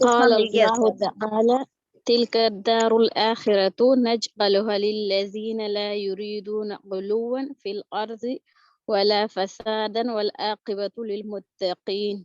قال الله تعالى تلك الدار الآخرة نجعلها للذين لا يريدون علوا في الأرض ولا فسادا والعاقبة للمتقين.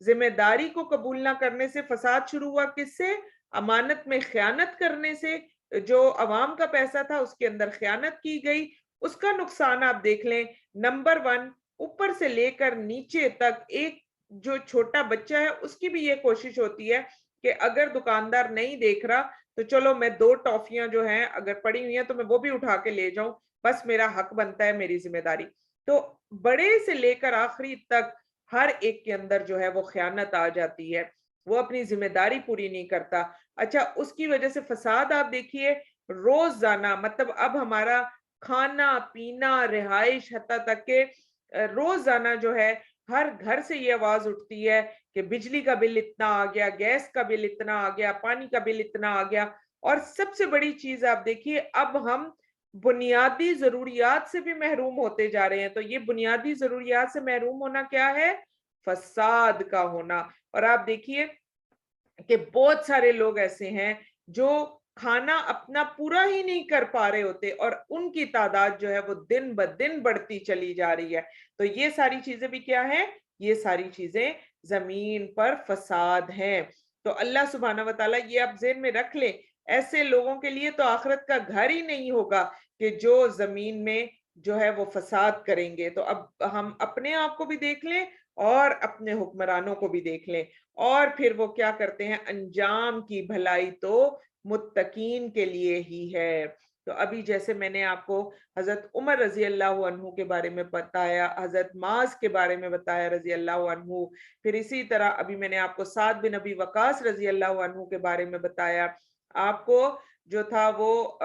ذمہ داری کو قبول نہ کرنے سے فساد شروع ہوا. کس سے؟ امانت میں خیانت کرنے سے. جو عوام کا پیسہ تھا اس کے اندر خیانت کی گئی, اس کا نقصان آپ دیکھ لیں. نمبر 1 اوپر سے لے کر نیچے تک ایک جو چھوٹا بچہ ہے اس کی بھی یہ کوشش ہوتی ہے کہ اگر دکاندار نہیں دیکھ رہا تو چلو میں 2 ٹافیاں جو ہیں اگر پڑی ہوئی ہیں تو میں وہ بھی اٹھا کے لے جاؤں, بس میرا حق بنتا ہے, میری ذمہ داری. تو بڑے سے لے کر آخری تک ہر ایک کے اندر جو ہے وہ خیانت آ جاتی ہے, وہ اپنی ذمہ داری پوری نہیں کرتا. اچھا, اس کی وجہ سے فساد آپ دیکھیے روزانہ, مطلب اب ہمارا کھانا پینا رہائش حتیٰ تک کہ روزانہ جو ہے ہر گھر سے یہ آواز اٹھتی ہے کہ بجلی کا بل اتنا آ گیا, گیس کا بل اتنا آ گیا, پانی کا بل اتنا آ گیا. اور سب سے بڑی چیز آپ دیکھیے, اب ہم بنیادی ضروریات سے بھی محروم ہوتے جا رہے ہیں. تو یہ بنیادی ضروریات سے محروم ہونا کیا ہے؟ فساد کا ہونا. اور آپ دیکھیے کہ بہت سارے لوگ ایسے ہیں جو کھانا اپنا پورا ہی نہیں کر پا رہے ہوتے اور ان کی تعداد جو ہے وہ دن بدن بڑھتی چلی جا رہی ہے. تو یہ ساری چیزیں بھی کیا ہیں؟ یہ ساری چیزیں زمین پر فساد ہیں. تو اللہ سبحانہ وتعالی یہ آپ ذہن میں رکھ لیں, ایسے لوگوں کے لیے تو آخرت کا گھر ہی نہیں ہوگا کہ جو زمین میں جو ہے وہ فساد کریں گے. تو اب ہم اپنے آپ کو بھی دیکھ لیں اور اپنے حکمرانوں کو بھی دیکھ لیں, اور پھر وہ کیا کرتے ہیں؟ انجام کی بھلائی تو متقین کے لیے ہی ہے. تو ابھی جیسے میں نے آپ کو حضرت عمر رضی اللہ عنہ کے بارے میں بتایا, حضرت معاذ کے بارے میں بتایا رضی اللہ عنہ, پھر اسی طرح ابھی میں نے آپ کو سعد بن ابی وقاص رضی اللہ عنہ کے بارے میں بتایا, آپ کو جو تھا وہ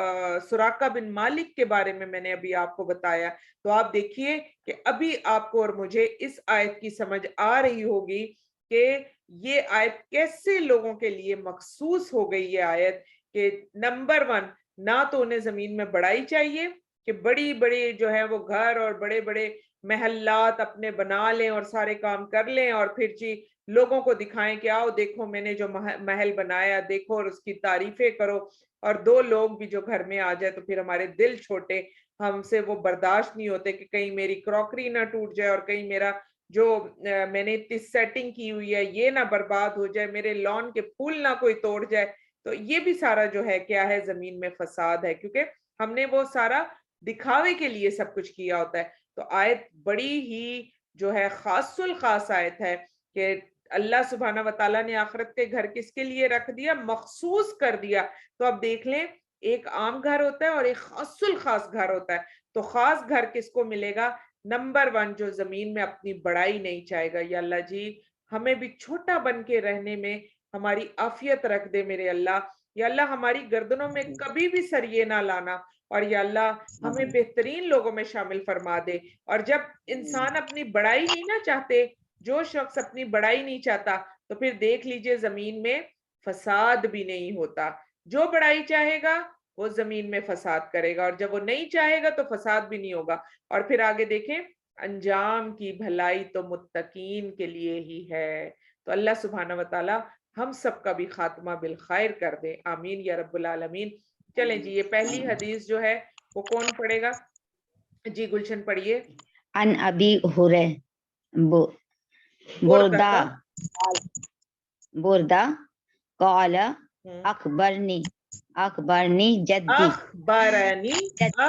سراقہ بن مالک کے بارے میں نے ابھی آپ کو بتایا. تو آپ دیکھیے کہ ابھی آپ کو اور مجھے اس آیت کی سمجھ آ رہی ہوگی کہ یہ آیت کیسے لوگوں کے لیے مخصوص ہو گئی. یہ آیت کہ نمبر 1 نہ تو انہیں زمین میں بڑائی چاہیے کہ بڑی بڑی جو ہے وہ گھر اور بڑے بڑے محلات اپنے بنا لیں اور سارے کام کر لیں اور پھر جی لوگوں کو دکھائیں کہ آؤ دیکھو میں نے جو محل بنایا دیکھو, اور اس کی تعریفیں کرو. اور 2 لوگ بھی جو گھر میں آ جائے تو پھر ہمارے دل چھوٹے, ہم سے وہ برداشت نہیں ہوتے کہ کہیں میری کراکری نہ ٹوٹ جائے اور کہیں میرا جو میں نے اتنی سیٹنگ کی ہوئی ہے یہ نہ برباد ہو جائے, میرے لان کے پھول نہ کوئی توڑ جائے. تو یہ بھی سارا جو ہے کیا ہے؟ زمین میں فساد ہے, کیونکہ ہم نے وہ سارا دکھاوے کے لیے سب کچھ کیا ہوتا ہے. تو آیت بڑی ہی جو ہے خاص الخاص آیت ہے کہ اللہ سبحانہ وتعالیٰ نے آخرت کے گھر کس کے لیے رکھ دیا؟ مخصوص کر دیا. تو اب دیکھ لیں, ایک عام گھر ہوتا ہے اور ایک خاص الخاص گھر ہوتا ہے. تو خاص گھر کس کو ملے گا؟ نمبر 1 جو زمین میں اپنی بڑائی نہیں چاہے گا. یا اللہ جی ہمیں بھی چھوٹا بن کے رہنے میں ہماری عافیت رکھ دے میرے اللہ. یا اللہ ہماری گردنوں میں کبھی بھی سریے نہ لانا, اور یا اللہ ہمیں بہترین لوگوں میں شامل فرما دے. اور جب انسان اپنی بڑائی نہیں نہ چاہتے, جو شخص اپنی بڑائی نہیں چاہتا, تو پھر دیکھ لیجئے زمین میں فساد بھی نہیں ہوتا. جو بڑائی چاہے گا وہ زمین میں فساد کرے گا, اور جب وہ نہیں چاہے گا تو فساد بھی نہیں ہوگا. اور پھر آگے دیکھیں, انجام کی بھلائی تو متقین کے لیے ہی ہے. تو اللہ سبحانہ وتعالی ہم سب کا بھی خاتمہ بالخیر کر دے, آمین یا رب العالمین. چلیں جی, یہ پہلی حدیث جو ہے وہ کون پڑھے گا؟ جی گلشن پڑھیے. ان ابی ہرے بردہ قال اخبرنی جدی اخبرنی جدی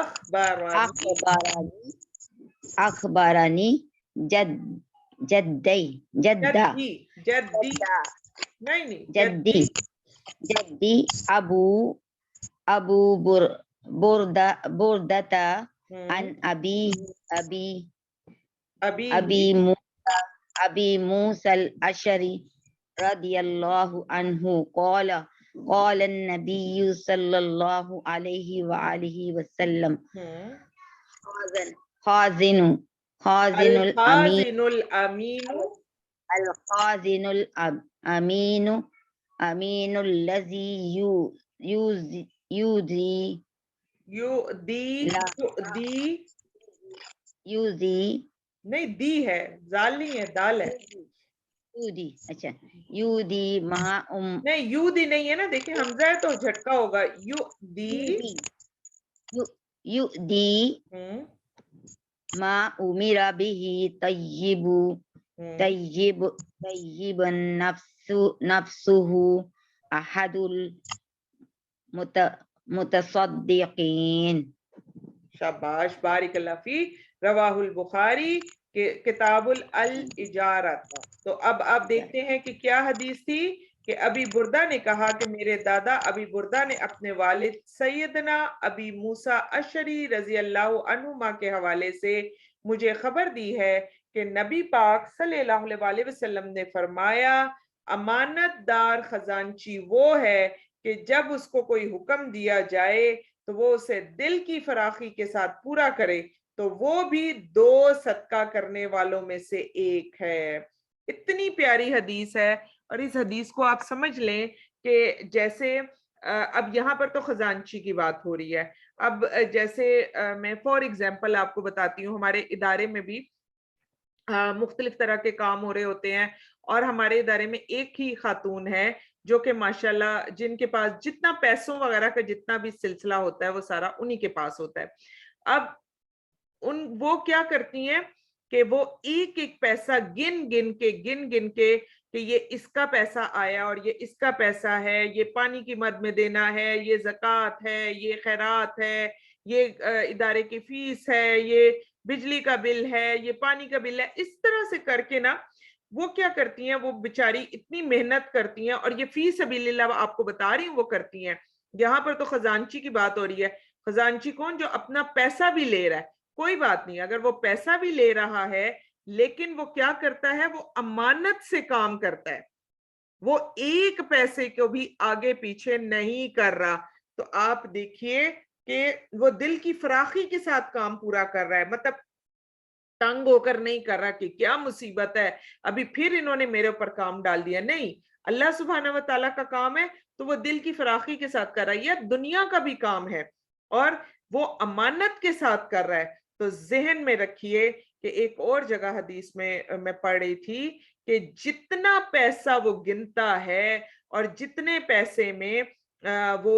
ابو بردتا عن ابی موسى الاشعری رضی اللہ عنہ قال النبی صلی اللہ علیہ وآلہ وسلم خازن الامین الذی یوذی نہیں دی ہے, زال نہیں ہے, دال ہے. یودی, اچھا یودی مہا نہیں یودی نہیں ہے نا, دیکھیں حمزہ ہے تو جھٹکا ہوگا. یودی ما امر به طیب طیب نفسہ احد المتصدقین. شاباش بارک اللہ فی. رواہ البخاری کتاب الاجارت. تو اب آپ دیکھتے ہیں کہ کیا حدیث تھی کہ ابی بردہ نے کہا کہ میرے دادا ابی بردہ نے اپنے والد سیدنا ابی موسیٰ اشعری رضی اللہ عنہما کے حوالے سے مجھے خبر دی ہے کہ نبی پاک صلی اللہ علیہ وسلم نے فرمایا امانت دار خزانچی وہ ہے کہ جب اس کو کوئی حکم دیا جائے تو وہ اسے دل کی فراخی کے ساتھ پورا کرے تو وہ بھی 2 صدقہ کرنے والوں میں سے ایک ہے. اتنی پیاری حدیث ہے اور اس حدیث کو آپ سمجھ لیں کہ جیسے اب یہاں پر تو خزانچی کی بات ہو رہی ہے. اب جیسے میں فور ایگزامپل آپ کو بتاتی ہوں, ہمارے ادارے میں بھی مختلف طرح کے کام ہو رہے ہوتے ہیں اور ہمارے ادارے میں ایک ہی خاتون ہے جو کہ ماشاءاللہ جن کے پاس جتنا پیسوں وغیرہ کا جتنا بھی سلسلہ ہوتا ہے وہ سارا انہی کے پاس ہوتا ہے. اب وہ کیا کرتی ہیں کہ وہ ایک ایک پیسہ گن گن کے کہ یہ اس کا پیسہ آیا اور یہ اس کا پیسہ ہے, یہ پانی کی مد میں دینا ہے, یہ زکوٰۃ ہے, یہ خیرات ہے, یہ ادارے کی فیس ہے, یہ بجلی کا بل ہے, یہ پانی کا بل ہے. اس طرح سے کر کے نا وہ کیا کرتی ہیں, وہ بیچاری اتنی محنت کرتی ہیں اور یہ فی سبیل اللہ آپ کو بتا رہی ہوں وہ کرتی ہیں. یہاں پر تو خزانچی کی بات ہو رہی ہے. خزانچی کون؟ جو اپنا پیسہ بھی لے رہا ہے. کوئی بات نہیں, اگر وہ پیسہ بھی لے رہا ہے لیکن وہ کیا کرتا ہے, وہ امانت سے کام کرتا ہے, وہ ایک پیسے کو بھی آگے پیچھے نہیں کر رہا. تو آپ دیکھیے کہ وہ دل کی فراخی کے ساتھ کام پورا کر رہا ہے, مطلب تنگ ہو کر نہیں کر رہا کہ کیا مصیبت ہے ابھی پھر انہوں نے میرے اوپر کام ڈال دیا. نہیں, اللہ سبحانہ و تعالیٰ کا کام ہے تو وہ دل کی فراخی کے ساتھ کر رہا ہے. یہ دنیا کا بھی کام ہے اور وہ امانت کے ساتھ کر رہا ہے. تو ذہن میں رکھیے کہ ایک اور جگہ حدیث میں پڑھ رہی تھی کہ جتنا پیسہ وہ گنتا ہے اور جتنے پیسے میں وہ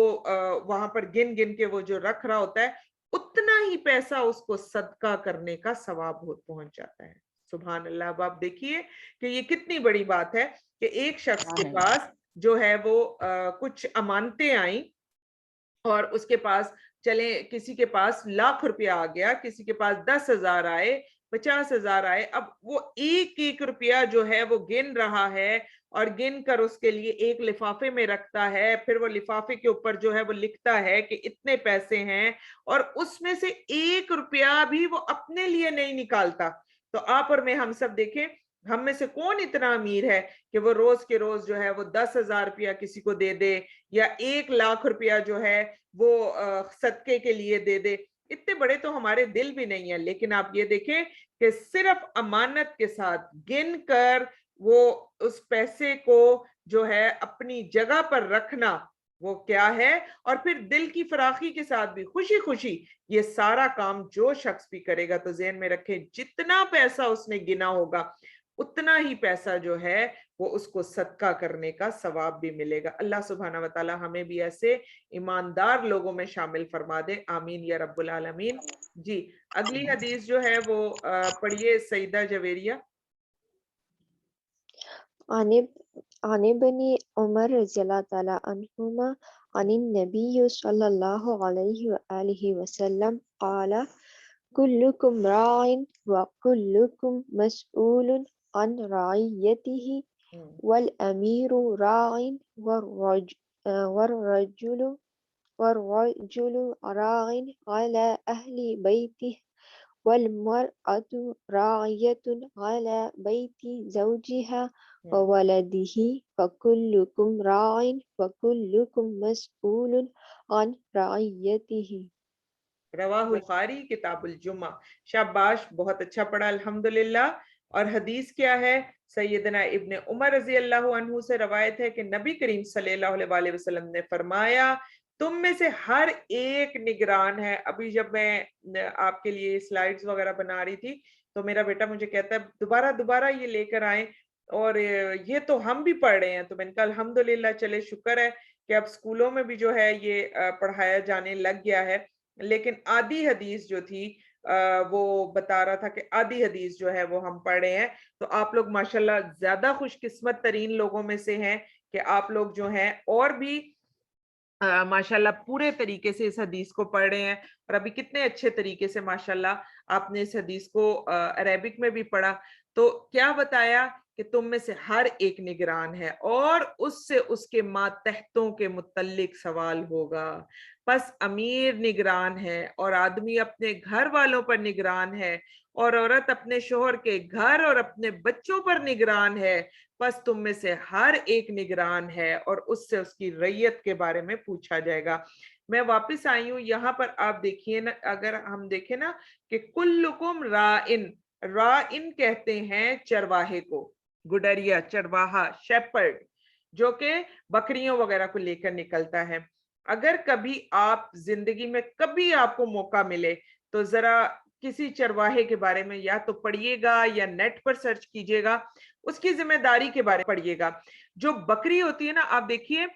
وہاں پر گن گن کے وہ جو رکھ رہا ہوتا ہے اتنا ہی پیسہ اس کو صدقہ کرنے کا ثواب پہنچ جاتا ہے. سبحان اللہ. اب آپ دیکھیے کہ یہ کتنی بڑی بات ہے کہ ایک شخص کے پاس جو ہے وہ کچھ امانتیں آئیں اور اس کے پاس چلے, کسی کے پاس ₹1,00,000 آ گیا, کسی کے پاس 10,000 آئے, 50,000 آئے. اب وہ ایک ایک روپیہ جو ہے وہ گن رہا ہے اور گن کر اس کے لیے ایک لفافے میں رکھتا ہے, پھر وہ لفافے کے اوپر جو ہے وہ لکھتا ہے کہ اتنے پیسے ہیں اور اس میں سے ایک روپیہ بھی وہ اپنے لیے نہیں نکالتا. تو آپ اور میں ہم سب دیکھیں, ہم میں سے کون اتنا امیر ہے کہ وہ روز کے روز جو ہے وہ 10,000 روپیہ کسی کو دے دے یا 1,00,000 روپیہ جو ہے وہ صدقے کے لیے دے دے. اتنے بڑے تو ہمارے دل بھی نہیں ہیں. لیکن آپ یہ دیکھیں کہ صرف امانت کے ساتھ گن کر وہ اس پیسے کو جو ہے اپنی جگہ پر رکھنا وہ کیا ہے, اور پھر دل کی فراخی کے ساتھ بھی خوشی خوشی یہ سارا کام جو شخص بھی کرے گا تو ذہن میں رکھیں جتنا پیسہ اس نے گنا ہوگا اتنا ہی پیسہ جو ہے وہ اس کو صدقہ کرنے کا ثواب بھی ملے گا. اللہ سبحانہ و تعالی ہمیں بھی ایسے ایماندار لوگوں میں شامل فرما دے, آمین یا رب العالمین. جی اگلی حدیث جو ہے وہ پڑھیے سیدہ جویریہ. عن ابن عمر رضی اللہ تعالی عنہما عن النبی صلی اللہ علیہ وآلہ وسلم قال كلكم راع وكلكم مسؤول عن رعيته والأمير راع والرجل راع على أهل بيته والمرأة راعية على بيت زوجها وولده فكلكم راع وكلكم مسؤول عن رعيته. رواہ البخاری کتاب الجمعہ. شاباش, بہت اچھا پڑھا الحمدللہ. اور حدیث کیا ہے؟ سیدنا ابن عمر رضی اللہ عنہ سے روایت ہے کہ نبی کریم صلی اللہ علیہ وسلم نے فرمایا تم میں سے ہر ایک نگران ہے. ابھی جب میں آپ کے لیے سلائیڈز وغیرہ بنا رہی تھی تو میرا بیٹا مجھے کہتا ہے دوبارہ یہ لے کر آئیں, اور یہ تو ہم بھی پڑھ رہے ہیں. تو میں نے کہا الحمدللہ, چلے شکر ہے کہ اب اسکولوں میں بھی جو ہے یہ پڑھایا جانے لگ گیا ہے. لیکن آدھی حدیث جو تھی وہ بتا رہا تھا کہ آدھی حدیث جو ہے وہ ہم پڑھ رہے ہیں. تو آپ لوگ ماشاءاللہ زیادہ خوش قسمت ترین لوگوں میں سے ہیں کہ آپ لوگ جو ہیں اور بھی ماشاءاللہ پورے طریقے سے اس حدیث کو پڑھ رہے ہیں. اور ابھی کتنے اچھے طریقے سے ماشاءاللہ آپ نے اس حدیث کو عربک میں بھی پڑھا. تو کیا بتایا کہ تم میں سے ہر ایک نگران ہے اور اس سے اس کے ماتحتوں کے متعلق سوال ہوگا. پس امیر نگران ہے اور آدمی اپنے گھر والوں پر نگران ہے اور عورت اپنے شوہر کے گھر اور اپنے بچوں پر نگران ہے. پس تم میں سے ہر ایک نگران ہے اور اس سے اس کی رعیت کے بارے میں پوچھا جائے گا. میں واپس آئی ہوں یہاں پر. آپ دیکھیے نا, اگر ہم دیکھیں نا کہ کلکم رائن, رائن کہتے ہیں چرواہے کو, گڈریا, چرواہا, شیپرڈ, جو کہ بکریوں وغیرہ کو لے کر نکلتا ہے. اگر کبھی آپ زندگی میں کبھی آپ کو موقع ملے تو ذرا کسی چرواہے کے بارے میں یا تو پڑھیے گا یا نیٹ پر سرچ کیجئے گا, اس کی ذمہ داری کے بارے میں پڑھیے گا. جو بکری ہوتی ہے نا, آپ دیکھیے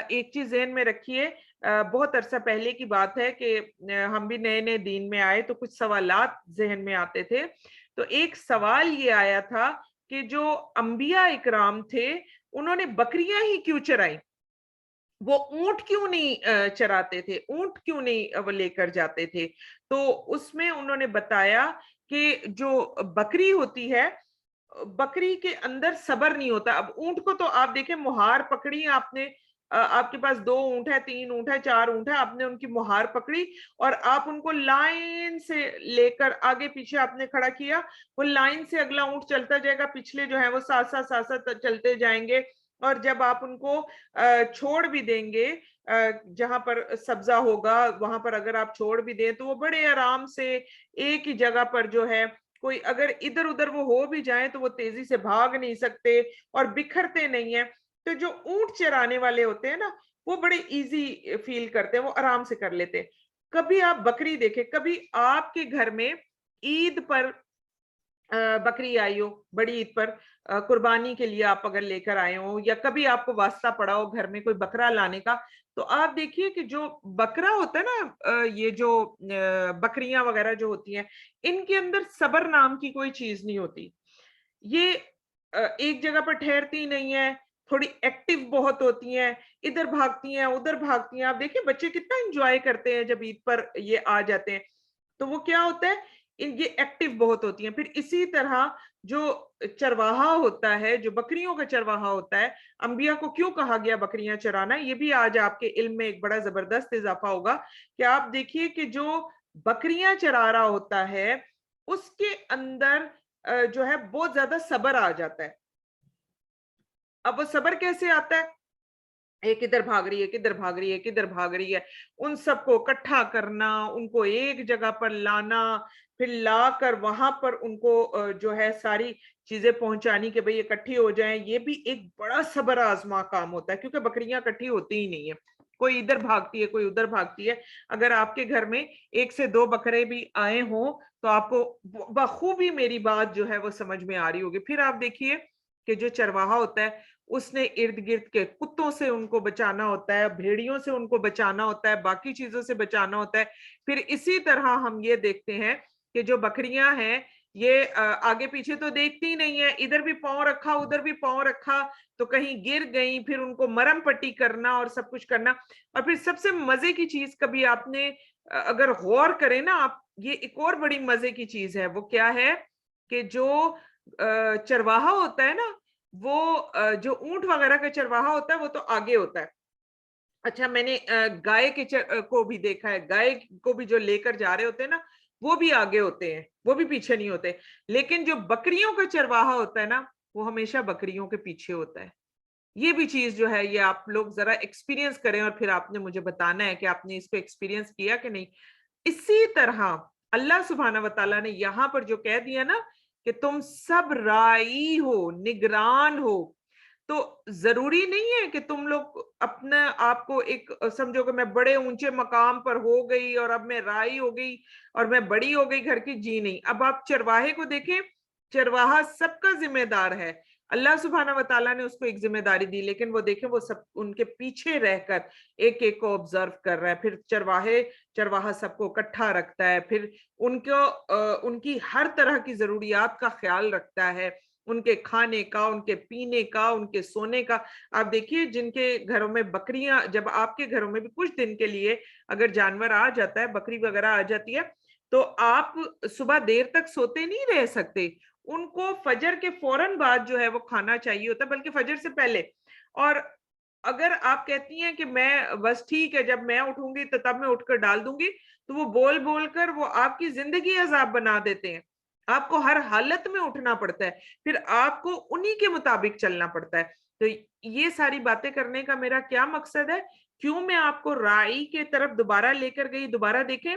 ایک چیز ذہن میں رکھیے, بہت عرصہ پہلے کی بات ہے کہ ہم بھی نئے نئے دین میں آئے تو کچھ سوالات ذہن میں آتے تھے. تو ایک سوال یہ آیا تھا کہ جو انبیاء اکرام تھے انہوں نے بکریاں ہی کیوں چرائیں, وہ اونٹ کیوں نہیں چراتے تھے, اونٹ کیوں نہیں لے کر جاتے تھے. تو اس میں انہوں نے بتایا کہ جو بکری ہوتی ہے, بکری کے اندر صبر نہیں ہوتا. اب اونٹ کو تو آپ دیکھیں مہار پکڑی آپ نے, آپ کے پاس 2 اونٹ ہے, 3 اونٹ ہے, 4 اونٹ ہے, آپ نے ان کی مہار پکڑی اور آپ ان کو لائن سے لے کر آگے پیچھے آپ نے کھڑا کیا, وہ لائن سے اگلا اونٹ چلتا جائے گا, پچھلے جو ہے وہ ساتھ ساتھ چلتے جائیں گے. اور جب آپ ان کو چھوڑ بھی دیں گے جہاں پر سبزہ ہوگا وہاں پر اگر آپ چھوڑ بھی دیں تو وہ بڑے آرام سے ایک ہی جگہ پر جو ہے, کوئی اگر ادھر ادھر وہ ہو بھی جائیں تو وہ تیزی سے بھاگ نہیں سکتے اور بکھرتے نہیں ہیں. تو جو اونٹ چرانے والے ہوتے ہیں نا وہ بڑے ایزی فیل کرتے ہیں, وہ آرام سے کر لیتے ہیں. کبھی آپ بکری دیکھیں, کبھی آپ کے گھر میں عید پر بکری آئی ہو, بڑی عید پر قربانی کے لیے آپ اگر لے کر آئے ہو, یا کبھی آپ کو واسطہ پڑا ہو گھر میں کوئی بکرا لانے کا, تو آپ دیکھیے کہ جو بکرا ہوتا ہے نا, یہ جو بکریاں وغیرہ جو ہوتی ہیں ان کے اندر صبر نام کی کوئی چیز نہیں ہوتی. یہ ایک جگہ پر ٹھہرتی نہیں ہے, تھوڑی ایکٹیو بہت ہوتی ہیں, ادھر بھاگتی ہیں ادھر بھاگتی ہیں. آپ دیکھیں بچے کتنا انجوائے کرتے ہیں جب عید پر یہ آ جاتے ہیں. تو وہ کیا ہوتا ہے, یہ ایکٹیو بہت ہوتی ہیں. پھر اسی طرح جو چرواہا ہوتا ہے, جو بکریوں کا چرواہا ہوتا ہے, انبیاء کو کیوں کہا گیا بکریاں چرانا, یہ بھی آج آپ کے علم میں ایک بڑا زبردست اضافہ ہوگا کہ آپ دیکھیے کہ جو بکریاں چرا رہا ہوتا ہے اس کے اندر جو ہے بہت زیادہ صبر آ جاتا ہے. اب وہ صبر کیسے آتا ہے, ایک ادھر بھاگ رہی ہے, ایک ادھر بھاگ رہی ہے, ایک ادھر بھاگ رہی ہے, ان سب کو اکٹھا کرنا, ان کو ایک جگہ پر لانا, پھر لا کر وہاں پر ان کو جو ہے ساری چیزیں پہنچانی کہ بھئی اکٹھی ہو جائیں, یہ بھی ایک بڑا صبر آزما کام ہوتا ہے کیونکہ بکریاں اکٹھی ہوتی ہی نہیں ہیں, کوئی ادھر بھاگتی ہے کوئی ادھر بھاگتی ہے. اگر آپ کے گھر میں 1 سے 2 بکرے بھی آئے ہوں تو آپ کو بخوبی میری بات جو ہے وہ سمجھ میں آ رہی ہوگی. پھر آپ دیکھیے کہ جو چرواہا ہوتا ہے اس نے ارد گرد کے کتوں سے ان کو بچانا ہوتا ہے, بھیڑیوں سے ان کو بچانا ہوتا ہے, باقی چیزوں سے بچانا ہوتا ہے. پھر اسی طرح ہم یہ دیکھتے ہیں کہ جو بکریاں ہیں یہ آگے پیچھے تو دیکھتی نہیں ہے, ادھر بھی پاؤں رکھا ادھر بھی پاؤں رکھا تو کہیں گر گئیں, پھر ان کو مرم پٹی کرنا اور سب کچھ کرنا. اور پھر سب سے مزے کی چیز, کبھی آپ نے اگر غور کریں نا آپ, یہ ایک اور بڑی مزے کی چیز ہے, وہ کیا ہے کہ جو چرواہا ہوتا ہے نا, وہ جو اونٹ وغیرہ کا چرواہا ہوتا ہے وہ تو آگے ہوتا ہے. اچھا میں نے گائے کے کو بھی دیکھا ہے, گائے کو بھی جو لے کر جا رہے ہوتے ہیں نا وہ بھی آگے ہوتے ہیں, وہ بھی پیچھے نہیں ہوتے. لیکن جو بکریوں کا چرواہا ہوتا ہے نا وہ ہمیشہ بکریوں کے پیچھے ہوتا ہے. یہ بھی چیز جو ہے یہ آپ لوگ ذرا ایکسپیرینس کریں اور پھر آپ نے مجھے بتانا ہے کہ آپ نے اس کو ایکسپیرینس کیا کہ نہیں. اسی طرح اللہ سبحانہ وتعالیٰ نے یہاں پر جو کہہ دیا نا کہ تم سب رائی ہو, نگران ہو, تو ضروری نہیں ہے کہ تم لوگ اپنا آپ کو ایک سمجھو کہ میں بڑے اونچے مقام پر ہو گئی اور اب میں رائی ہو گئی اور میں بڑی ہو گئی گھر کی. جی نہیں. اب آپ چرواہے کو دیکھیں, چرواہا سب کا ذمہ دار ہے, اللہ سبحانہ و تعالیٰ نے اس کو ایک ذمہ داری دی, لیکن وہ دیکھیں وہ سب ان کے پیچھے رہ کر ایک ایک کو آبزرو کر رہا ہے. پھر چرواہا سب کو اکٹھا رکھتا ہے, پھر ان کی ہر طرح کی ضروریات کا خیال رکھتا ہے, ان کے کھانے کا, ان کے پینے کا, ان کے سونے کا. آپ دیکھیے جن کے گھروں میں بکریاں, جب آپ کے گھروں میں بھی کچھ دن کے لیے اگر جانور آ جاتا ہے, بکری وغیرہ آ جاتی ہے, تو آپ صبح دیر تک سوتے نہیں رہ سکتے. ان کو فجر کے فوراً بعد جو ہے وہ کھانا چاہیے ہوتا ہے, بلکہ فجر سے پہلے. اور اگر آپ کہتی ہیں کہ میں بس ٹھیک ہے جب میں اٹھوں گی تو تب میں اٹھ کر ڈال دوں گی, تو وہ بول بول کر وہ آپ کی زندگی عذاب بنا دیتے ہیں. آپ کو ہر حالت میں اٹھنا پڑتا ہے, پھر آپ کو انہی کے مطابق چلنا پڑتا ہے. تو یہ ساری باتیں کرنے کا میرا کیا مقصد ہے, کیوں میں آپ کو رائی کے طرف دوبارہ لے کر گئی. دوبارہ دیکھیں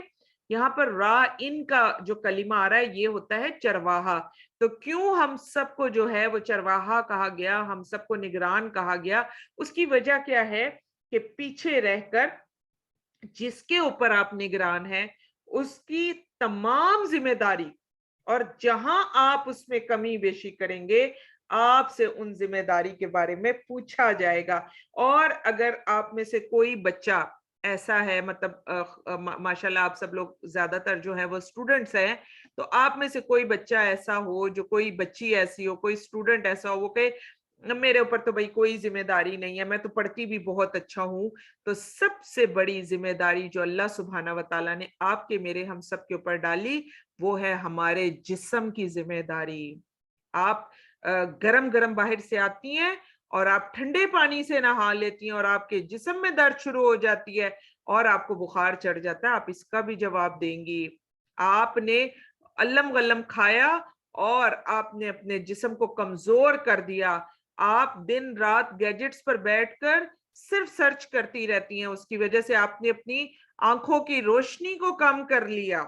یہاں پر رائن کا جو کلمہ آ رہا ہے یہ ہوتا ہے چرواہا. تو کیوں ہم سب کو جو ہے وہ چرواہا کہا گیا, ہم سب کو نگران کہا گیا؟ اس کی وجہ کیا ہے کہ پیچھے رہ کر جس کے اوپر آپ نگران ہیں اس کی تمام ذمہ داری, اور جہاں آپ اس میں کمی بیشی کریں گے آپ سے ان ذمہ داری کے بارے میں پوچھا جائے گا. اور اگر آپ میں سے کوئی بچہ ایسا ہے, مطلب ماشاءاللہ آپ سب لوگ زیادہ تر جو ہے وہ اسٹوڈنٹس ہیں, تو آپ میں سے کوئی بچہ ایسا ہو, جو کوئی بچی ایسی ہو, کوئی اسٹوڈنٹ ایسا ہو وہ کہ میرے اوپر تو بھائی کوئی ذمہ داری نہیں ہے, میں تو پڑھتی بھی بہت اچھا ہوں, تو سب سے بڑی ذمہ داری جو اللہ سبحانہ و تعالیٰ نے آپ کے میرے ہم سب کے اوپر ڈالی وہ ہے ہمارے جسم کی ذمہ داری. آپ گرم گرم باہر سے آتی ہیں اور آپ ٹھنڈے پانی سے نہا لیتی ہیں اور آپ کے جسم میں درد شروع ہو جاتی ہے اور آپ کو بخار چڑھ جاتا ہے, آپ اس کا بھی جواب دیں گی. آپ نے علم غلم کھایا اور آپ نے اپنے جسم کو کمزور کر دیا. آپ دن رات گیجٹس پر بیٹھ کر صرف سرچ کرتی رہتی ہیں, اس کی وجہ سے آپ نے اپنی آنکھوں کی روشنی کو کم کر لیا,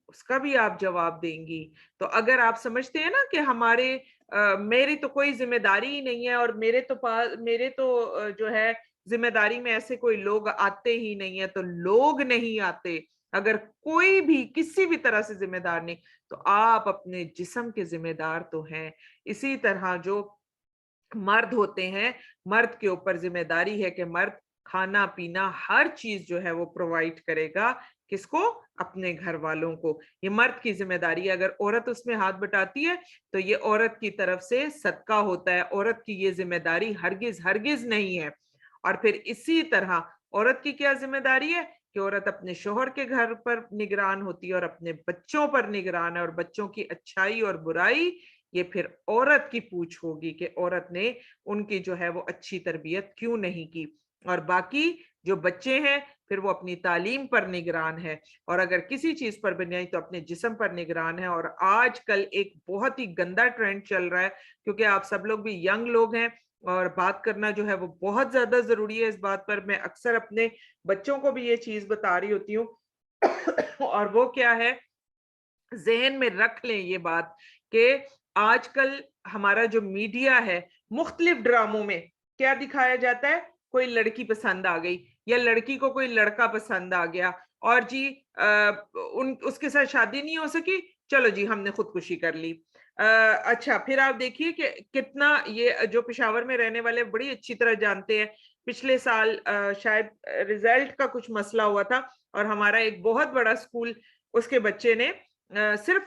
اس کا بھی آپ جواب دیں گی. تو اگر آپ سمجھتے ہیں نا کہ میری تو کوئی ذمہ داری ہی نہیں ہے اور میرے تو جو ہے ذمہ داری میں ایسے کوئی لوگ آتے ہی نہیں ہے, تو لوگ نہیں آتے. اگر کوئی بھی کسی بھی طرح سے ذمہ دار نہیں تو آپ اپنے جسم کے ذمہ دار تو ہیں. اسی طرح جو مرد ہوتے ہیں, مرد کے اوپر ذمہ داری ہے کہ مرد کھانا پینا ہر چیز جو ہے وہ پرووائڈ کرے گا. کس کو؟ اپنے گھر والوں کو. یہ مرد کی ذمہ داری ہے. اگر عورت اس میں ہاتھ بٹاتی ہے تو یہ عورت کی طرف سے صدقہ ہوتا ہے, عورت کی یہ ذمہ داری ہرگز نہیں ہے. اور پھر اسی طرح عورت کی کیا ذمہ داری ہے کہ عورت اپنے شوہر کے گھر پر نگران ہوتی ہے اور اپنے بچوں پر نگران ہے, اور بچوں کی اچھائی اور برائی یہ پھر عورت کی پوچھ ہوگی کہ عورت نے ان کی جو ہے وہ اچھی تربیت کیوں نہیں کی. اور باقی جو بچے ہیں پھر وہ اپنی تعلیم پر نگران ہے, اور اگر کسی چیز پر بھی نہیں تو اپنے جسم پر نگران ہے. اور آج کل ایک بہت ہی گندا ٹرینڈ چل رہا ہے, کیونکہ آپ سب لوگ بھی ینگ لوگ ہیں اور بات کرنا جو ہے وہ بہت زیادہ ضروری ہے اس بات پر. میں اکثر اپنے بچوں کو بھی یہ چیز بتا رہی ہوتی ہوں, اور وہ کیا ہے, ذہن میں رکھ لیں یہ بات کہ آج کل ہمارا جو میڈیا ہے مختلف ڈراموں میں کیا دکھایا جاتا ہے, کوئی لڑکی پسند آ گئی یا لڑکی کو کوئی لڑکا پسند آ گیا اور جی اس کے ساتھ شادی نہیں ہو سکی, چلو جی ہم نے خودکشی کر لی. اچھا پھر آپ دیکھیے کہ کتنا, یہ جو پشاور میں رہنے والے بڑی اچھی طرح جانتے ہیں, پچھلے سال شاید ریزلٹ کا کچھ مسئلہ ہوا تھا اور ہمارا ایک بہت بڑا اسکول, اس کے بچے نے صرف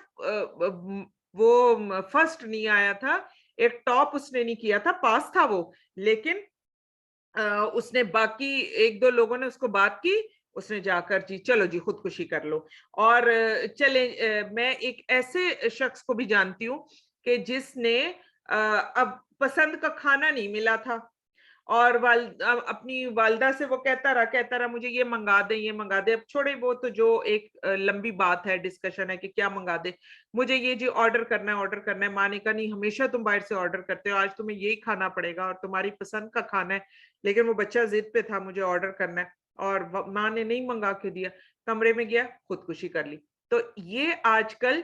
وہ فرسٹ نہیں آیا تھا, ایک ٹاپ اس نے نہیں کیا تھا, پاس تھا وہ, لیکن اس نے باقی ایک دو لوگوں نے اس کو بات کی, اس نے جا کر جی چلو جی خودکشی کر لو. اور چلے میں ایک ایسے شخص کو بھی جانتی ہوں کہ جس نے اب پسند کا کھانا نہیں ملا تھا اور اپنی والدہ سے وہ کہتا رہا مجھے یہ منگا دے. اب چھوڑے وہ تو جو ایک لمبی بات ہے, ڈسکشن ہے کہ کیا منگا دے, مجھے یہ جی آرڈر کرنا ہے. ماں نے کہا نہیں, ہمیشہ تم باہر سے آرڈر کرتے ہو, آج تمہیں یہی کھانا پڑے گا اور تمہاری پسند کا کھانا ہے. لیکن وہ بچہ ضد پہ تھا مجھے آرڈر کرنا ہے اور ماں نے نہیں منگا کے دیا, کمرے میں گیا خودکشی کر لی. تو یہ آج کل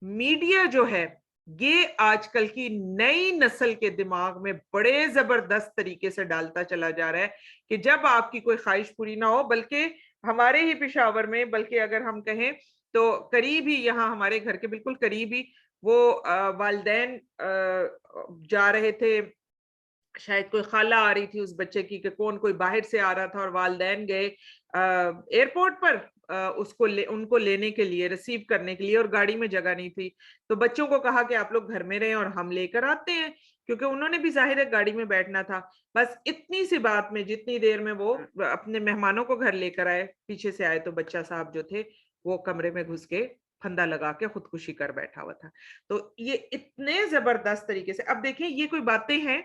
میڈیا جو ہے یہ آج کل کی نئی نسل کے دماغ میں بڑے زبردست طریقے سے ڈالتا چلا جا رہا ہے کہ جب آپ کی کوئی خواہش پوری نہ ہو, بلکہ ہمارے ہی پشاور میں, بلکہ اگر ہم کہیں تو قریب ہی, یہاں ہمارے گھر کے بالکل قریب ہی وہ والدین جا رہے تھے, شاید کوئی خالہ آ رہی تھی اس بچے کی کہ کون کوئی باہر سے آ رہا تھا, اور والدین گئے ایئرپورٹ پر اس کو ان کو لینے کے لیے, ریسیو کرنے کے لیے, اور گاڑی میں جگہ نہیں تھی. تو بچوں کو کہا کہ آپ لوگ گھر میں رہیں اور ہم لے کر آتے ہیں, کیونکہ انہوں نے بھی ظاہر ہے گاڑی میں بیٹھنا تھا. بس اتنی سی بات میں, جتنی دیر میں وہ اپنے مہمانوں کو گھر لے کر آئے, پیچھے سے آئے تو بچہ صاحب جو تھے وہ کمرے میں گھس کے پھندا لگا کے خودکشی کر بیٹھا ہوا تھا. تو یہ اتنے زبردست طریقے سے, اب دیکھیں یہ کوئی باتیں ہیں,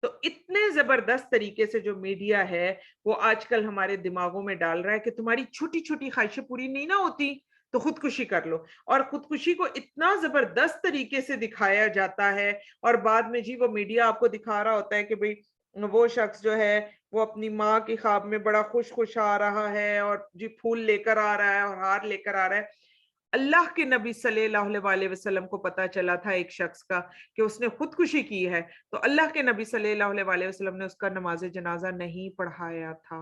تو اتنے زبردست طریقے سے جو میڈیا ہے وہ آج کل ہمارے دماغوں میں ڈال رہا ہے کہ تمہاری چھوٹی چھوٹی خواہشیں پوری نہیں نہ ہوتی تو خودکشی کر لو. اور خودکشی کو اتنا زبردست طریقے سے دکھایا جاتا ہے, اور بعد میں جی وہ میڈیا آپ کو دکھا رہا ہوتا ہے کہ بھئی وہ شخص جو ہے وہ اپنی ماں کی خواب میں بڑا خوش خوش آ رہا ہے, اور جی پھول لے کر آ رہا ہے اور ہار لے کر آ رہا ہے. اللہ کے نبی صلی اللہ علیہ وسلم کو پتا چلا تھا ایک شخص کا کہ اس نے خودکشی کی ہے, تو اللہ کے نبی صلی اللہ علیہ وسلم نے اس کا نماز جنازہ نہیں پڑھایا تھا.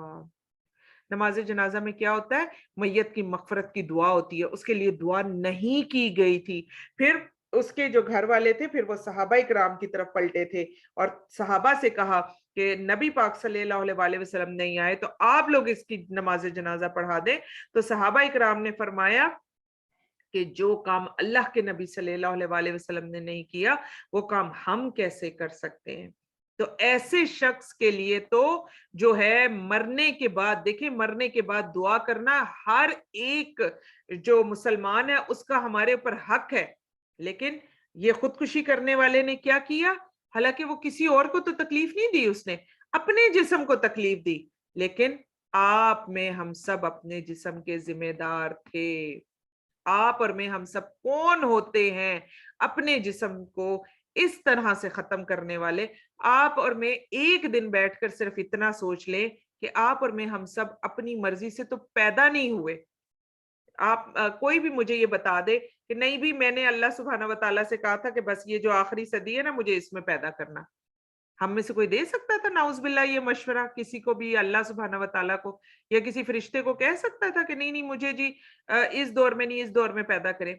نماز جنازہ میں کیا ہوتا ہے, میت کی مغفرت کی دعا ہوتی ہے, اس کے لیے دعا نہیں کی گئی تھی. پھر اس کے جو گھر والے تھے پھر وہ صحابہ اکرام کی طرف پلٹے تھے اور صحابہ سے کہا کہ نبی پاک صلی اللہ علیہ وسلم نہیں آئے تو آپ لوگ اس کی نماز جنازہ پڑھا دیں. تو صحابہ اکرام نے فرمایا کہ جو کام اللہ کے نبی صلی اللہ علیہ وسلم نے نہیں کیا وہ کام ہم کیسے کر سکتے ہیں. تو ایسے شخص کے لیے تو جو ہے مرنے کے بعد, دیکھیں مرنے کے بعد دعا کرنا ہر ایک جو مسلمان ہے اس کا ہمارے اوپر حق ہے. لیکن یہ خودکشی کرنے والے نے کیا کیا, حالانکہ وہ کسی اور کو تو تکلیف نہیں دی, اس نے اپنے جسم کو تکلیف دی. لیکن آپ میں ہم سب اپنے جسم کے ذمہ دار تھے. آپ اور میں ہم سب کون ہوتے ہیں اپنے جسم کو اس طرح سے ختم کرنے والے. آپ اور میں ایک دن بیٹھ کر صرف اتنا سوچ لیں کہ آپ اور میں ہم سب اپنی مرضی سے تو پیدا نہیں ہوئے. آپ کوئی بھی مجھے یہ بتا دے کہ نہیں بھی میں نے اللہ سبحانہ و تعالیٰ سے کہا تھا کہ بس یہ جو آخری صدی ہے نا مجھے اس میں پیدا کرنا. ہم میں سے کوئی دے سکتا تھا نعوذ باللہ یہ مشورہ کسی کو بھی, اللہ سبحانہ و تعالیٰ کو یا کسی فرشتے کو کہہ سکتا تھا کہ نہیں مجھے جی اس دور میں نہیں اس دور میں پیدا کرے.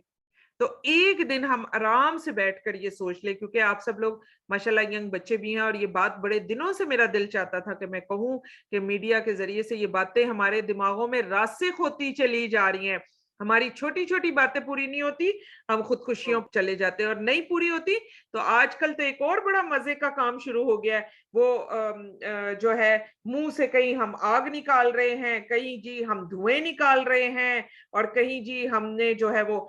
تو ایک دن ہم آرام سے بیٹھ کر یہ سوچ لیں, کیونکہ آپ سب لوگ ماشاءاللہ ینگ بچے بھی ہیں, اور یہ بات بڑے دنوں سے میرا دل چاہتا تھا کہ میں کہوں کہ میڈیا کے ذریعے سے یہ باتیں ہمارے دماغوں میں راسخ ہوتی چلی جا رہی ہیں. ہماری چھوٹی چھوٹی باتیں پوری نہیں ہوتی, ہم خودکشیوں چلے جاتے ہیں, اور نہیں پوری ہوتی تو آج کل تو ایک اور بڑا مزے کا کام شروع ہو گیا ہے, وہ جو ہے منہ سے کہیں ہم آگ نکال رہے ہیں, کہیں جی ہم دھوئیں نکال رہے ہیں, اور کہیں جی ہم نے جو ہے وہ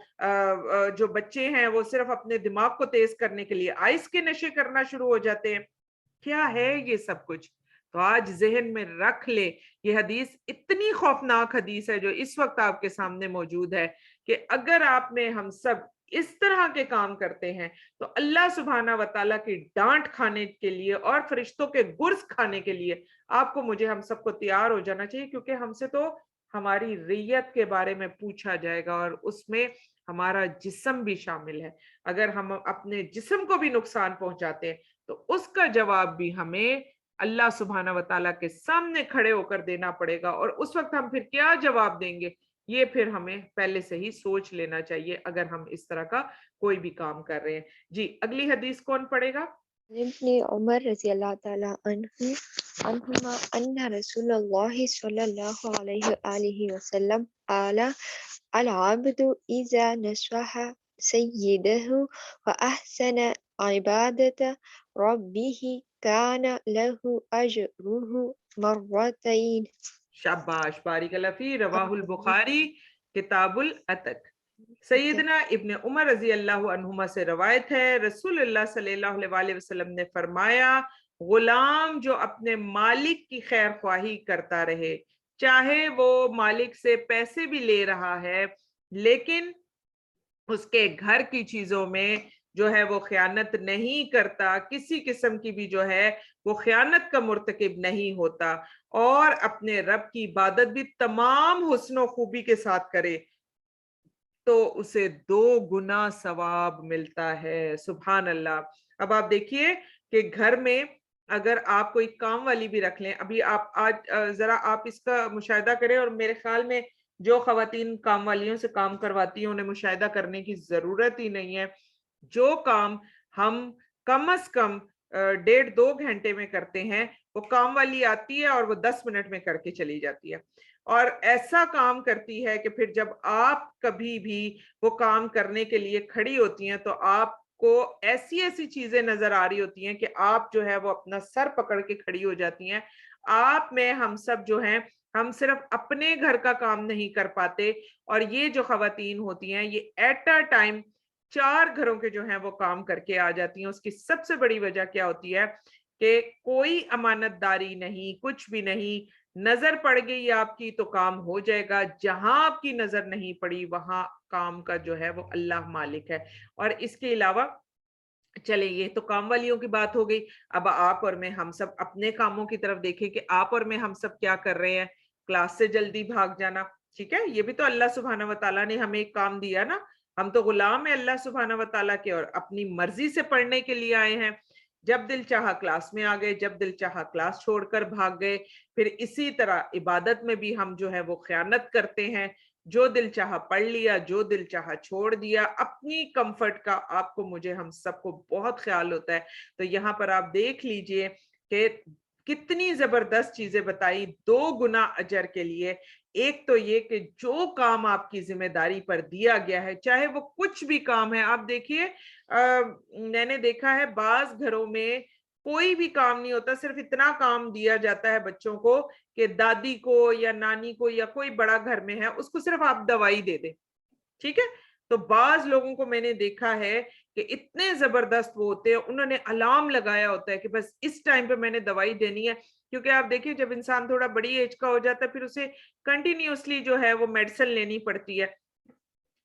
جو بچے ہیں وہ صرف اپنے دماغ کو تیز کرنے کے لیے آئس کے نشے کرنا شروع ہو جاتے ہیں. کیا ہے یہ سب کچھ؟ تو آج ذہن میں رکھ لے, یہ حدیث اتنی خوفناک حدیث ہے جو اس وقت آپ کے سامنے موجود ہے کہ اگر آپ میں ہم سب اس طرح کے کام کرتے ہیں تو اللہ سبحانہ و تعالیٰ کی ڈانٹ کھانے کے لیے اور فرشتوں کے گرز کھانے کے لیے آپ کو مجھے ہم سب کو تیار ہو جانا چاہیے, کیونکہ ہم سے تو ہماری ریت کے بارے میں پوچھا جائے گا, اور اس میں ہمارا جسم بھی شامل ہے. اگر ہم اپنے جسم کو بھی نقصان پہنچاتے ہیں تو اس کا جواب بھی ہمیں اللہ سبحانہ و تعالیٰ کے سامنے کھڑے ہو کر دینا پڑے گا, اور اس وقت ہم پھر کیا جواب دیں گے یہ پھر ہمیں پہلے سے ہی سوچ لینا چاہیے اگر ہم اس طرح کا کوئی بھی کام کر رہے ہیں. جی اگلی حدیث کون پڑھے گا؟ ابن عمر رضی اللہ تعالی عنہما ان رسول اللہ صلی اللہ علیہ وآلہ وسلم قال العبد اذا نصح سیدہ واحسن عبادت ربه كان له اجره مرتين. شاباش, بارک اللہ فی. رواہ البخاری کتاب العتق. سیدنا ابن عمر رضی اللہ عنہما سے روایت ہے, رسول اللہ صلی اللہ علیہ وسلم نے فرمایا غلام جو اپنے مالک کی خیر خواہی کرتا رہے, چاہے وہ مالک سے پیسے بھی لے رہا ہے لیکن اس کے گھر کی چیزوں میں جو ہے وہ خیانت نہیں کرتا, کسی قسم کی بھی جو ہے وہ خیانت کا مرتکب نہیں ہوتا, اور اپنے رب کی عبادت بھی تمام حسن و خوبی کے ساتھ کرے تو اسے 2 گنا ثواب ملتا ہے. سبحان اللہ. اب آپ دیکھیے کہ گھر میں اگر آپ کوئی کام والی بھی رکھ لیں, ابھی آپ آج ذرا آپ اس کا مشاہدہ کریں, اور میرے خیال میں جو خواتین کام والیوں سے کام کرواتی ہیں انہیں مشاہدہ کرنے کی ضرورت ہی نہیں ہے. جو کام ہم کم از کم 1.5-2 گھنٹے میں کرتے ہیں وہ کام والی آتی ہے اور وہ 10 منٹ میں کر کے چلی جاتی ہے. اور ایسا کام کرتی ہے کہ پھر جب آپ کبھی بھی وہ کام کرنے کے لیے کھڑی ہوتی ہیں تو آپ کو ایسی ایسی چیزیں نظر آ رہی ہوتی ہیں کہ آپ جو ہے وہ اپنا سر پکڑ کے کھڑی ہو جاتی ہیں. آپ میں ہم سب جو ہیں ہم صرف اپنے گھر کا کام نہیں کر پاتے, اور یہ جو خواتین ہوتی ہیں یہ ایٹ اے ٹائم 4 گھروں کے جو ہیں وہ کام کر کے آ جاتی ہیں. اس کی سب سے بڑی وجہ کیا ہوتی ہے کہ کوئی امانت داری نہیں, کچھ بھی نہیں. نظر پڑ گئی آپ کی تو کام ہو جائے گا, جہاں آپ کی نظر نہیں پڑی وہاں کام کا جو ہے وہ اللہ مالک ہے. اور اس کے علاوہ چلے یہ تو کام والیوں کی بات ہو گئی. اب آپ اور میں ہم سب اپنے کاموں کی طرف دیکھیں کہ آپ اور میں ہم سب کیا کر رہے ہیں. کلاس سے جلدی بھاگ جانا, ٹھیک ہے, یہ بھی تو اللہ سبحانہ و تعالیٰ نے ہمیں ایک کام دیا نا. ہم تو غلام ہیں اللہ سبحانہ و تعالیٰ کے اور اپنی مرضی سے پڑھنے کے لیے آئے ہیں. جب دل چاہا کلاس میں آ گئے, جب دل چاہا کلاس چھوڑ کر بھاگ گئے. پھر اسی طرح عبادت میں بھی ہم جو ہے وہ خیانت کرتے ہیں, جو دل چاہا پڑھ لیا, جو دل چاہا چھوڑ دیا. اپنی کمفرٹ کا آپ کو مجھے ہم سب کو بہت خیال ہوتا ہے. تو یہاں پر آپ دیکھ لیجئے کہ کتنی زبردست چیزیں بتائی 2 گنا اجر کے لیے. ایک تو یہ کہ جو کام آپ کی ذمہ داری پر دیا گیا ہے چاہے وہ کچھ بھی کام ہے. آپ دیکھیے میں نے دیکھا ہے بعض گھروں میں کوئی بھی کام نہیں ہوتا, صرف اتنا کام دیا جاتا ہے بچوں کو کہ دادی کو یا نانی کو یا کوئی بڑا گھر میں ہے اس کو صرف آپ دوائی دے دیں, ٹھیک ہے. تو بعض لوگوں کو میں نے دیکھا ہے کہ اتنے زبردست وہ ہوتے ہیں, انہوں نے الارم لگایا ہوتا ہے کہ بس اس ٹائم پہ میں نے دوائی دینی ہے. کیونکہ آپ دیکھیں جب انسان تھوڑا بڑی ایج کا ہو جاتا ہے پھر اسے کنٹینیوسلی جو ہے وہ میڈیسن لینی پڑتی ہے.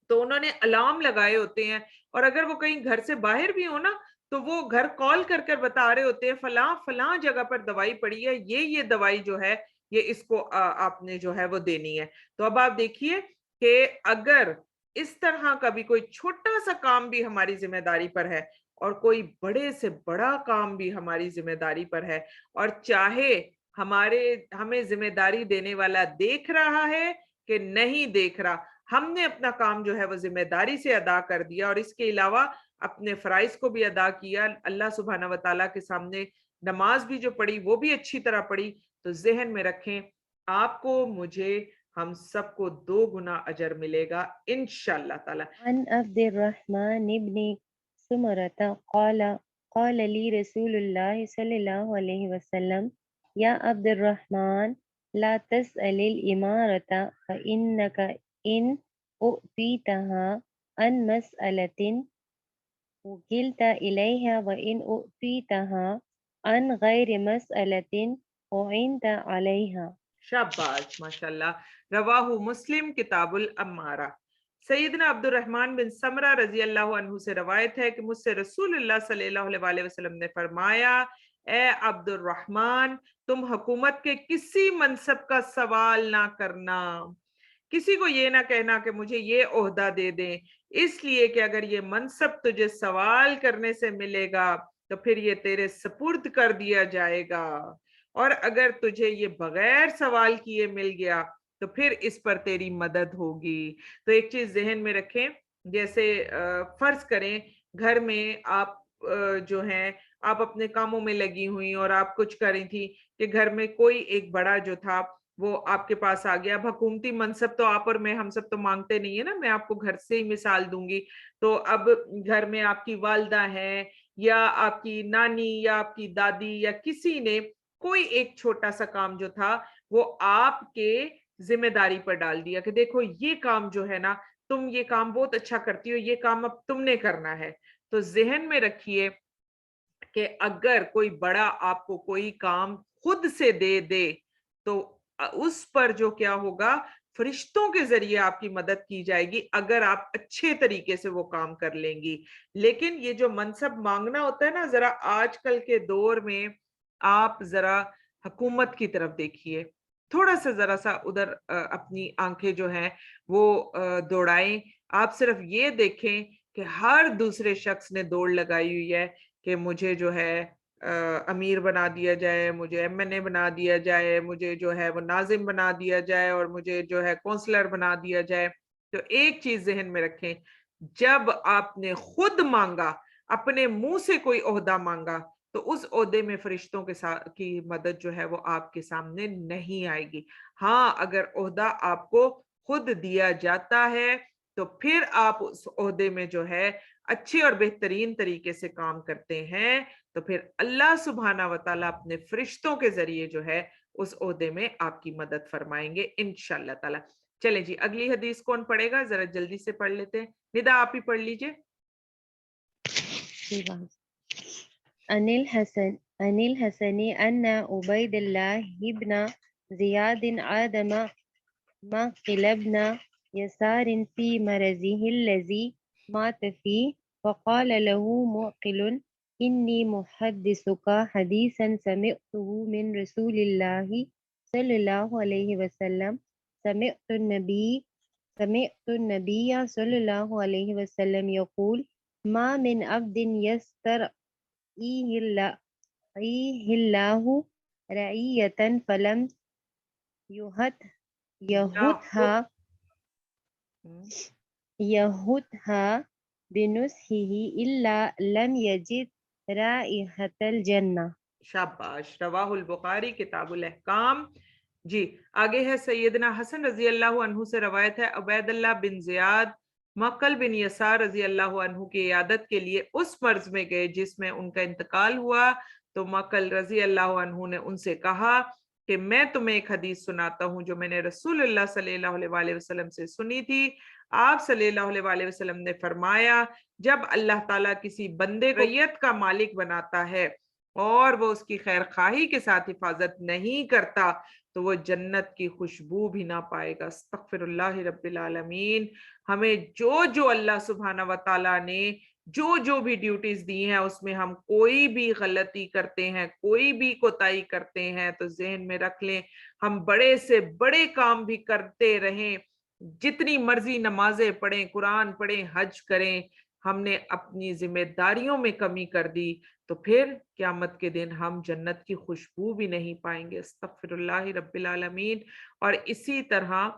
تو انہوں نے الارم لگائے ہوتے ہیں, اور اگر وہ کہیں گھر سے باہر بھی ہو نا تو وہ گھر کال کر کر بتا رہے ہوتے ہیں فلاں فلاں جگہ پر دوائی پڑی ہے, یہ دوائی جو ہے یہ اس کو آپ نے جو ہے وہ دینی ہے. تو اب آپ دیکھیے کہ اگر اس طرح کا بھی کوئی چھوٹا سا کام بھی ہماری ذمہ داری پر ہے اور کوئی بڑے سے بڑا کام بھی ہماری ذمہ داری پر ہے, اور چاہے ہمیں ذمہ داری دینے والا دیکھ رہا ہے کہ نہیں دیکھ رہا, ہم نے اپنا کام جو ہے وہ ذمہ داری سے ادا کر دیا, اور اس کے علاوہ اپنے فرائض کو بھی ادا کیا. اللہ سبحانہ و تعالیٰ کے سامنے نماز بھی جو پڑھی وہ بھی اچھی طرح پڑھی. تو ذہن میں رکھیں آپ کو مجھے ہم سب کو 2 گنا اجر ملے گا انشاءاللہ تعالی. عن عبد الرحمن ابن سمرة قال لي رسول الله صلى الله عليه وسلم يا عبد الرحمن لا تسأل الإمارة فإنك إن أؤتيتها عن مسألة وكلت إليها وإن أؤتيتها عن غير مسألة أعنت عليها. شاباش ماشاءاللہ. رواہ مسلم کتاب الامارہ. سیدنا عبد الرحمن بن سمرہ رضی اللہ عنہ سے روایت ہے کہ مجھ سے رسول اللہ صلی اللہ علیہ وسلم نے فرمایا اے عبد الرحمن تم حکومت کے کسی منصب کا سوال نہ کرنا. کسی کو یہ نہ کہنا کہ مجھے یہ عہدہ دے دیں, اس لیے کہ اگر یہ منصب تجھے سوال کرنے سے ملے گا تو پھر یہ تیرے سپرد کر دیا جائے گا, اور اگر تجھے یہ بغیر سوال کیے مل گیا تو پھر اس پر تیری مدد ہوگی. تو ایک چیز ذہن میں رکھیں, جیسے فرض کریں گھر میں آپ جو ہیں آپ اپنے کاموں میں لگی ہوئی اور آپ کچھ کر رہی تھی کہ گھر میں کوئی ایک بڑا جو تھا وہ آپ کے پاس آ گیا. اب حکومتی منصب تو آپ اور میں ہم سب تو مانگتے نہیں ہے نا, میں آپ کو گھر سے ہی مثال دوں گی. تو اب گھر میں آپ کی والدہ ہیں یا آپ کی نانی یا آپ کی دادی یا کسی نے کوئی ایک چھوٹا سا کام جو تھا وہ آپ کے ذمہ داری پر ڈال دیا کہ دیکھو یہ کام جو ہے نا تم یہ کام بہت اچھا کرتی ہو, یہ کام اب تم نے کرنا ہے. تو ذہن میں رکھیے کہ اگر کوئی بڑا آپ کو کوئی کام خود سے دے دے تو اس پر جو کیا ہوگا فرشتوں کے ذریعے آپ کی مدد کی جائے گی اگر آپ اچھے طریقے سے وہ کام کر لیں گی. لیکن یہ جو منصب مانگنا ہوتا ہے نا, ذرا آج کل کے دور میں آپ ذرا حکومت کی طرف دیکھیے, تھوڑا سا ذرا سا ادھر اپنی آنکھیں جو ہیں وہ دوڑائیں. آپ صرف یہ دیکھیں کہ ہر دوسرے شخص نے دوڑ لگائی ہوئی ہے کہ مجھے جو ہے امیر بنا دیا جائے، مجھے MNA بنا دیا جائے، مجھے جو ہے وہ ناظم بنا دیا جائے، اور مجھے جو ہے کونسلر بنا دیا جائے. تو ایک چیز ذہن میں رکھیں، جب آپ نے خود مانگا، اپنے منہ سے کوئی عہدہ مانگا، تو اس عہدے میں فرشتوں کے ساتھ کی مدد جو ہے وہ آپ کے سامنے نہیں آئے گی. ہاں اگر عہدہ آپ کو خود دیا جاتا ہے تو پھر آپ اس عہدے میں جو ہے اچھے اور بہترین طریقے سے کام کرتے ہیں، تو پھر اللہ سبحانہ و تعالیٰ اپنے فرشتوں کے ذریعے جو ہے اس عہدے میں آپ کی مدد فرمائیں گے انشاءاللہ تعالیٰ. چلیں جی، اگلی حدیث کون پڑھے گا؟ ذرا جلدی سے پڑھ لیتے ہیں. ندا آپ ہی پڑھ لیجئے. عن الحسن أن عبيد الله بن زياد عادم معقل بن يسار في مرضه الذي مات فيه، فقال له معقل: إني محدثك حديثا سمعته من رسول الله صلى الله عليه وسلم. سمعت النبي صلى الله عليه وسلم يقول: ما من عبد يسترعيه الله رعية فلم يهدها بنصحه إلا لم يجد رائحة الجنة. شاباش. رواہ البخاری کتاب الاحکام. جی آگے ہے سیدنا حسن رضی اللہ عنہ سے روایت ہے، عبید اللہ بن زیاد مقل بن یسار رضی اللہ عنہ کی عیادت کے لیے اس مرض میں گئے جس میں ان کا انتقال ہوا. تو مقل رضی اللہ عنہ نے ان سے کہا کہ میں تمہیں ایک حدیث سناتا ہوں جو میں نے رسول اللہ صلی اللہ علیہ وسلم سے سنی تھی. آپ صلی اللہ علیہ وسلم نے فرمایا، جب اللہ تعالیٰ کسی بندے کو رعیت کا مالک بناتا ہے اور وہ اس کی خیر خواہی کے ساتھ حفاظت نہیں کرتا تو وہ جنت کی خوشبو بھی نہ پائے گا. استغفر اللہ رب العالمین. ہمیں جو اللہ سبحانہ و تعالیٰ نے جو بھی ڈیوٹیز دی ہیں اس میں ہم کوئی بھی غلطی کرتے ہیں، کوئی بھی کوتاہی کرتے ہیں تو ذہن میں رکھ لیں، ہم بڑے سے بڑے کام بھی کرتے رہیں، جتنی مرضی نمازیں پڑھیں، قرآن پڑھیں، حج کریں، ہم نے اپنی ذمہ داریوں میں کمی کر دی تو پھر قیامت کے دن ہم جنت کی خوشبو بھی نہیں پائیں گے. استغفر اللہ رب العالمین. اور اسی طرح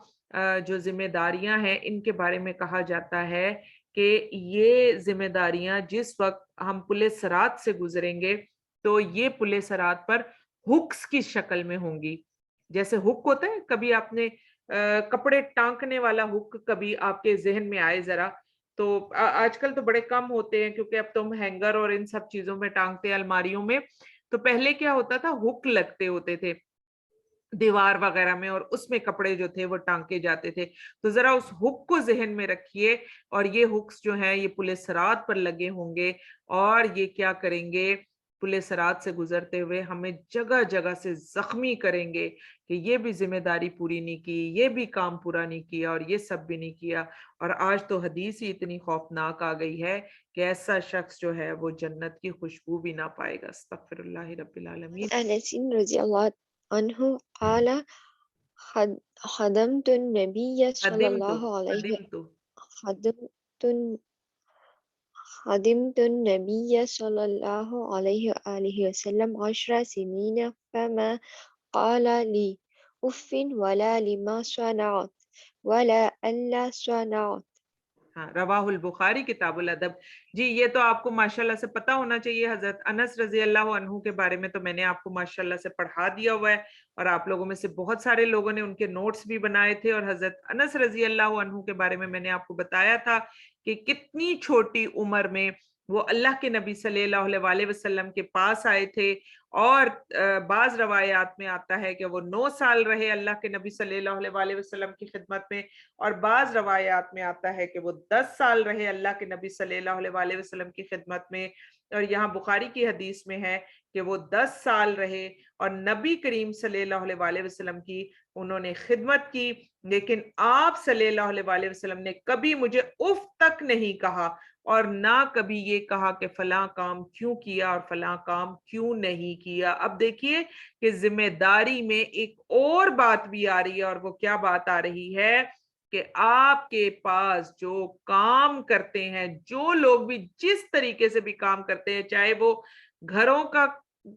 جو ذمہ داریاں ہیں ان کے بارے میں کہا جاتا ہے کہ یہ ذمہ داریاں جس وقت ہم پل صراط سے گزریں گے تو یہ پل صراط پر ہکس کی شکل میں ہوں گی. جیسے ہک ہوتا ہے، کبھی آپ نے کپڑے ٹانکنے والا ہک کبھی آپ کے ذہن میں آئے ذرا، تو آج کل تو بڑے کم ہوتے ہیں کیونکہ اب تم ہینگر اور ان سب چیزوں میں ٹانگتے ہیں الماریوں میں. تو پہلے کیا ہوتا تھا، ہک لگتے ہوتے تھے دیوار وغیرہ میں اور اس میں کپڑے جو تھے وہ ٹانکے جاتے تھے. تو ذرا اس ہک کو ذہن میں رکھیے، اور یہ ہکس جو ہیں یہ پل صراط پر لگے ہوں گے اور یہ کیا کریں گے، پل صراط سے گزرتے ہوئے ہمیں جگہ جگہ سے زخمی کریں گے کہ یہ بھی ذمہ داری پوری نہیں کی، یہ بھی کام پورا نہیں کیا اور یہ سب بھی نہیں کیا. اور آج تو حدیث ہی اتنی خوفناک آ گئی ہے کہ ایسا شخص جو ہے وہ جنت کی خوشبو بھی نہ پائے گا. استغفر اللہ رب العالمین. انس رضی اللہ عنہ قال خدمت النبي صلى الله عليه خدمت النبي صلى الله عليه وآله وسلم 10 سنين فما قال لي أف ولا لما صنعت ولا ألا صنعت. ہاں، رواہ البخاری کتاب الادب. جی یہ تو آپ کو ماشاءاللہ سے پتہ ہونا چاہیے. حضرت انس رضی اللہ عنہ کے بارے میں تو میں نے آپ کو ماشاءاللہ سے پڑھا دیا ہوا ہے، اور آپ لوگوں میں سے بہت سارے لوگوں نے ان کے نوٹس بھی بنائے تھے. اور حضرت انس رضی اللہ عنہ کے بارے میں نے آپ کو بتایا تھا کہ کتنی چھوٹی عمر میں وہ اللہ کے نبی صلی اللہ علیہ وسلم کے پاس آئے تھے، اور بعض روایات میں آتا ہے کہ وہ 9 سال رہے اللہ کے نبی صلی اللہ علیہ وسلم کی خدمت میں، اور بعض روایات میں آتا ہے کہ وہ 10 سال رہے اللہ کے نبی صلی اللہ علیہ وسلم کی خدمت میں. اور یہاں بخاری کی حدیث میں ہے کہ وہ 10 سال رہے اور نبی کریم صلی اللہ علیہ وسلم کی انہوں نے خدمت کی، لیکن آپ صلی اللہ علیہ وسلم نے کبھی مجھے اف تک نہیں کہا، اور نہ کبھی یہ کہا کہ فلاں کام کیوں کیا اور فلاں کام کیوں نہیں کیا. اب دیکھیے کہ ذمہ داری میں ایک اور بات بھی آ رہی ہے، اور وہ کیا بات آ رہی ہے کہ آپ کے پاس جو کام کرتے ہیں، جو لوگ بھی جس طریقے سے بھی کام کرتے ہیں، چاہے وہ گھروں کا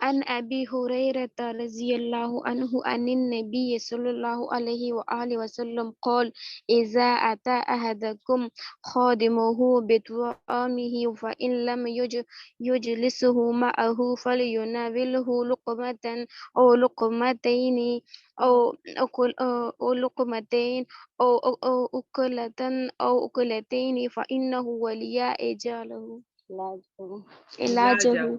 عن أبي هريرة رضي الله عنه عن النبي صلى الله عليه وآله وسلم قال إذا أتى أحدكم خادمه بطعامه فإن لم يجلسه معه فليناوله لقمة أو لقمتين أو لقمتين أو أكلة أو أكلتين فإنه ولي أجله علاجه.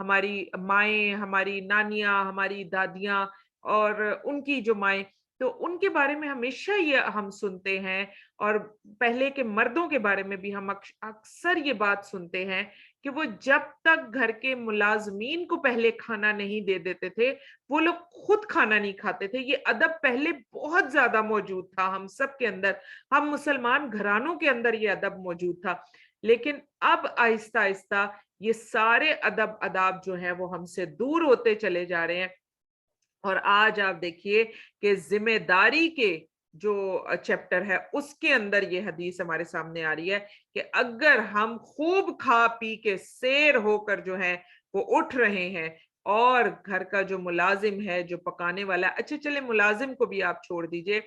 ہماری مائیں، ہماری نانیاں، ہماری دادیاں اور ان کی جو مائیں، تو ان کے بارے میں ہمیشہ یہ ہم سنتے ہیں، اور پہلے کے مردوں کے بارے میں بھی ہم اکثر یہ بات سنتے ہیں کہ وہ جب تک گھر کے ملازمین کو پہلے کھانا نہیں دے دیتے تھے وہ لوگ خود کھانا نہیں کھاتے تھے۔ یہ ادب پہلے بہت زیادہ موجود تھا ہم سب کے اندر، ہم مسلمان گھرانوں کے اندر یہ ادب موجود تھا، لیکن اب آہستہ آہستہ یہ سارے آداب جو ہیں وہ ہم سے دور ہوتے چلے جا رہے ہیں۔ اور آج آپ دیکھیے کہ ذمہ داری کے جو چیپٹر ہے اس کے اندر یہ حدیث ہمارے سامنے آ رہی ہے کہ اگر ہم خوب کھا پی کے سیر ہو کر جو ہے وہ اٹھ رہے ہیں، اور گھر کا جو ملازم ہے، جو پکانے والا، اچھا چلے ملازم کو بھی آپ چھوڑ دیجئے،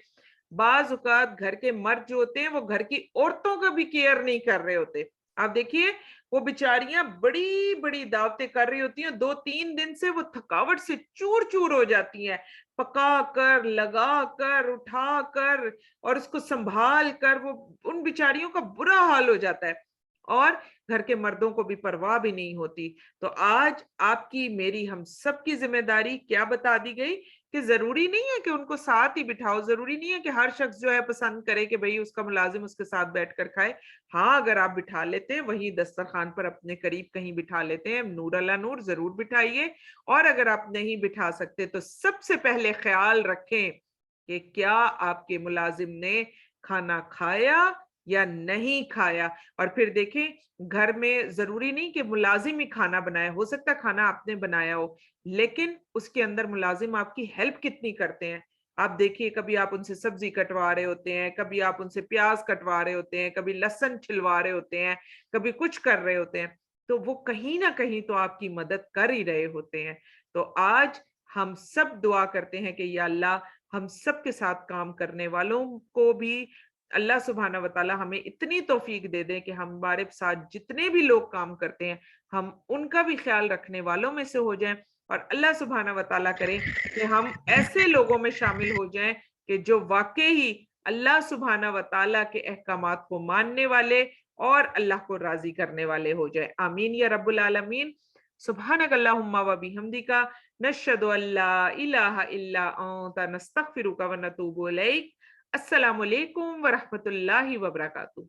بعض اوقات گھر کے مرد جو ہوتے ہیں وہ گھر کی عورتوں کا بھی کیئر نہیں کر رہے ہوتے۔ آپ دیکھیے وہ بیچاریاں بڑی بڑی دعوتیں کر رہی ہوتی ہیں، 2-3 دن سے وہ تھکاوٹ سے چور چور ہو جاتی ہیں، پکا کر، لگا کر، اٹھا کر اور اس کو سنبھال کر، وہ ان بیچاریوں کا برا حال ہو جاتا ہے، اور گھر کے مردوں کو بھی پرواہ بھی نہیں ہوتی۔ تو آج آپ کی میری ہم سب کی ذمہ داری کیا بتا دی گئی کہ ضروری نہیں ہے کہ ان کو ساتھ ہی بٹھاؤ، ضروری نہیں ہے کہ ہر شخص جو ہے پسند کرے کہ بھئی اس کا ملازم اس کے ساتھ بیٹھ کر کھائے۔ ہاں اگر آپ بٹھا لیتے ہیں وہی دسترخوان پر اپنے قریب کہیں بٹھا لیتے ہیں، نور اللہ نور ضرور بٹھائیے، اور اگر آپ نہیں بٹھا سکتے تو سب سے پہلے خیال رکھیں کہ کیا آپ کے ملازم نے کھانا کھایا یا نہیں کھایا۔ اور پھر دیکھیں گھر میں ضروری نہیں کہ ملازم ہی کھانا بنائے، ہو سکتا ہے کھانا آپ نے بنایا ہو لیکن اس کے اندر ملازم آپ کی ہیلپ کتنی کرتے ہیں۔ آپ دیکھیے کبھی آپ ان سے سبزی کٹوا رہے ہوتے ہیں، کبھی آپ ان سے پیاز کٹوا رہے ہوتے ہیں، کبھی لہسن چھلوا رہے ہوتے ہیں، کبھی کچھ کر رہے ہوتے ہیں، تو وہ کہیں نہ کہیں تو آپ کی مدد کر ہی رہے ہوتے ہیں۔ تو آج ہم سب دعا کرتے ہیں کہ یا اللہ ہم سب کے ساتھ کام کرنے والوں کو بھی اللہ سبحانہ وتعالی ہمیں اتنی توفیق دے دیں کہ ہمارے ساتھ جتنے بھی لوگ کام کرتے ہیں ہم ان کا بھی خیال رکھنے والوں میں سے ہو جائیں، اور اللہ سبحانہ وتعالی کرے کہ ہم ایسے لوگوں میں شامل ہو جائیں کہ جو واقعی اللہ سبحانہ وتعالی کے احکامات کو ماننے والے اور اللہ کو راضی کرنے والے ہو جائیں۔ آمین یا رب العالمین۔ سبحانک اللہم و بحمدک، نشہد ان لا الہ الا انت، نستغفرک و نتوب الیک۔ السلام علیکم ورحمۃ اللہ وبرکاتہ۔